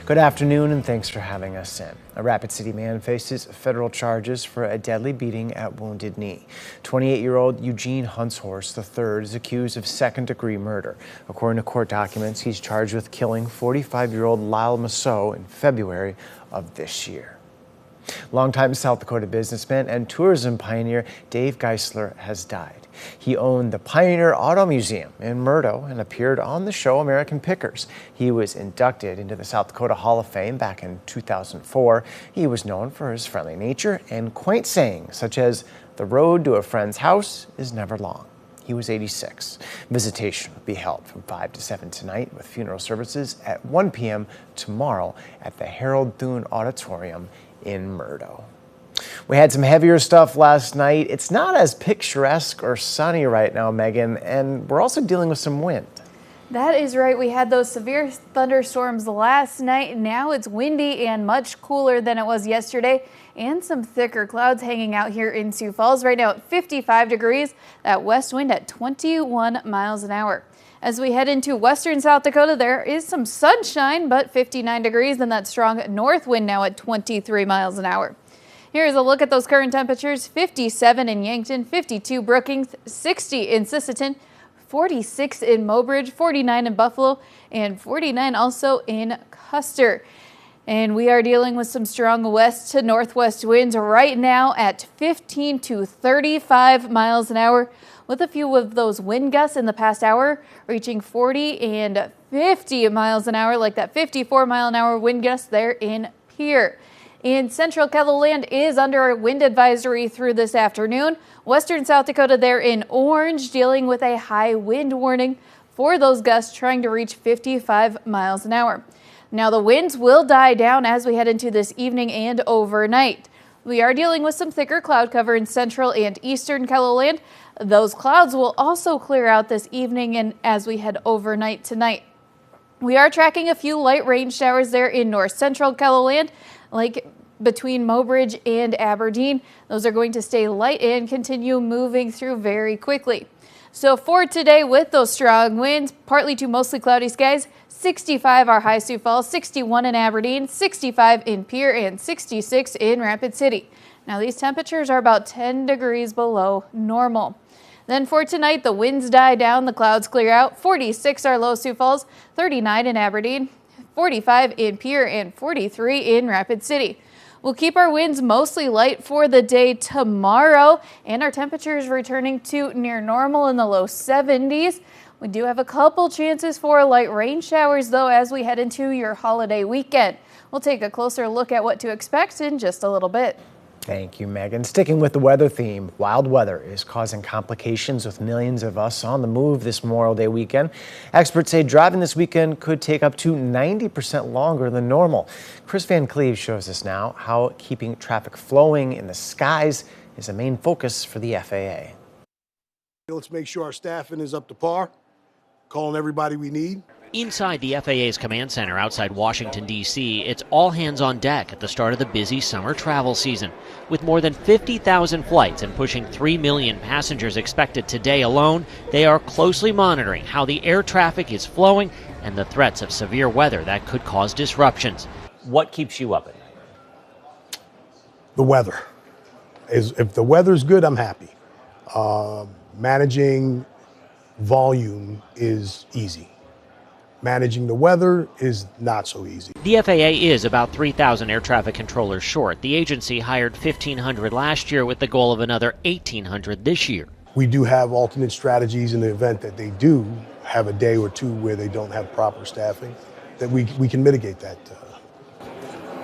Good afternoon and thanks for having us in. A Rapid City man faces federal charges for a deadly beating at Wounded Knee. 28-year-old Eugene Huntshorst III is accused of second-degree murder. According to court documents, he's charged with killing 45-year-old Lyle Masseau in February of this year. Longtime South Dakota businessman and tourism pioneer Dave Geistler has died. He owned the Pioneer Auto Museum in Murdo and appeared on the show American Pickers. He was inducted into the South Dakota Hall of Fame back in 2004. He was known for his friendly nature and quaint sayings such as, "The road to a friend's house is never long." He was 86. Visitation will be held from 5 to 7 tonight with funeral services at 1 p.m. tomorrow at the Harold Thune Auditorium in Murdo. We had some heavier stuff last night. It's not as picturesque or sunny right now, Megan, and we're also dealing with some wind. That is right. We had those severe thunderstorms last night. Now it's windy and much cooler than it was yesterday, and some thicker clouds hanging out here in Sioux Falls. Right now at 55 degrees, that west wind at 21 miles an hour. As we head into western South Dakota, there is some sunshine, but 59 degrees, and that strong north wind now at 23 miles an hour. Here's a look at those current temperatures: 57 in Yankton, 52 Brookings, 60 in Sisseton, 46 in Mobridge, 49 in Buffalo, and 49 also in Custer. And we are dealing with some strong west to northwest winds right now at 15 to 35 miles an hour, with a few of those wind gusts in the past hour reaching 40 and 50 miles an hour, like that 54-mile-an-hour wind gust there in Pierre. In central Kettleland is under a wind advisory through this afternoon. Western South Dakota there in orange, dealing with a high wind warning for those gusts trying to reach 55 miles an hour. Now the winds will die down as we head into this evening and overnight. We are dealing with some thicker cloud cover in central and eastern Kettleland. Those clouds will also clear out this evening and as we head overnight tonight. We are tracking a few light rain showers there in north central Kettleland, like between Mobridge and Aberdeen. Those are going to stay light and continue moving through very quickly. So for today, with those strong winds, partly to mostly cloudy skies, 65 our high Sioux Falls, 61 in Aberdeen, 65 in Pierre, and 66 in Rapid City. Now these temperatures are about 10 degrees below normal. Then for tonight, the winds die down, the clouds clear out. 46 our low Sioux Falls, 39 in Aberdeen, 45 in Pierre, and 43 in Rapid City. We'll keep our winds mostly light for the day tomorrow, and our temperatures returning to near normal in the low 70s. We do have a couple chances for light rain showers, though, as we head into your holiday weekend. We'll take a closer look at what to expect in just a little bit. Thank you, Megan. Sticking with the weather theme, wild weather is causing complications with millions of us on the move this Memorial Day weekend. Experts say driving this weekend could take up to 90% longer than normal. Chris Van Cleve shows us now how keeping traffic flowing in the skies is a main focus for the FAA. Let's make sure our staffing is up to par, calling everybody we need. Inside the FAA's command center outside Washington, D.C., it's all hands on deck at the start of the busy summer travel season. With more than 50,000 flights and pushing 3 million passengers expected today alone, they are closely monitoring how the air traffic is flowing and the threats of severe weather that could cause disruptions. What keeps you up at night? The weather. If the weather's good, I'm happy. Managing volume is easy. Managing the weather is not so easy. The FAA is about 3,000 air traffic controllers short. The agency hired 1,500 last year with the goal of another 1,800 this year. We do have alternate strategies in the event that they do have a day or two where they don't have proper staffing, that we can mitigate that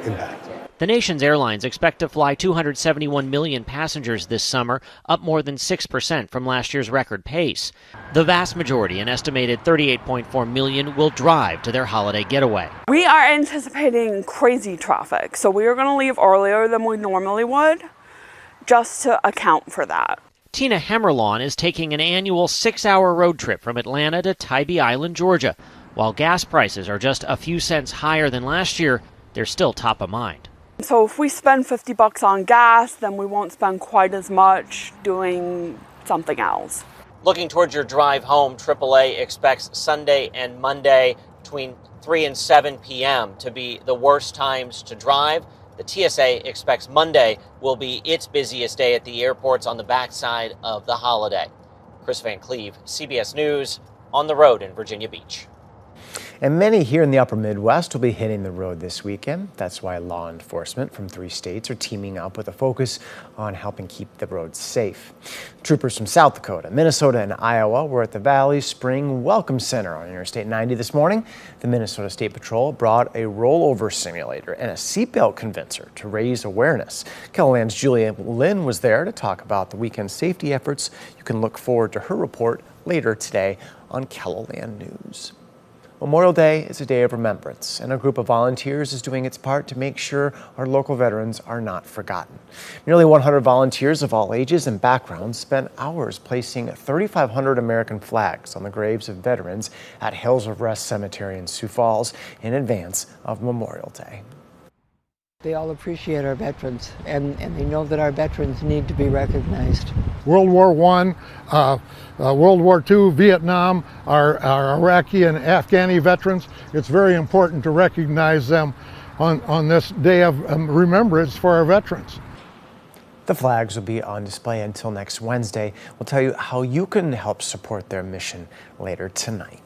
impact. The nation's airlines expect to fly 271 million passengers this summer, up more than 6% from last year's record pace. The vast majority, an estimated 38.4 million, will drive to their holiday getaway. We are anticipating crazy traffic, so we are going to leave earlier than we normally would, just to account for that. Tina Hemmerlawn is taking an annual 6-hour road trip from Atlanta to Tybee Island, Georgia. While gas prices are just a few cents higher than last year, they're still top of mind. So if we spend $50 on gas, then we won't spend quite as much doing something else. Looking towards your drive home, AAA expects Sunday and Monday between 3 and 7 p.m. to be the worst times to drive. The TSA expects Monday will be its busiest day at the airports on the backside of the holiday. Chris Van Cleve, CBS News, on the road in Virginia Beach. And many here in the upper Midwest will be hitting the road this weekend. That's why law enforcement from 3 states are teaming up with a focus on helping keep the roads safe. Troopers from South Dakota, Minnesota, and Iowa were at the Valley Spring Welcome Center on Interstate 90 this morning. The Minnesota State Patrol brought a rollover simulator and a seatbelt convincer to raise awareness. KELOLAND's Julia Lynn was there to talk about the weekend's safety efforts. You can look forward to her report later today on KELOLAND News. Memorial Day is a day of remembrance, and a group of volunteers is doing its part to make sure our local veterans are not forgotten. Nearly 100 volunteers of all ages and backgrounds spent hours placing 3,500 American flags on the graves of veterans at Hills of Rest Cemetery in Sioux Falls in advance of Memorial Day. They all appreciate our veterans, and they know that our veterans need to be recognized. World War I, World War II, Vietnam, our Iraqi and Afghani veterans. It's very important to recognize them on this day of remembrance for our veterans. The flags will be on display until next Wednesday. We'll tell you how you can help support their mission later tonight.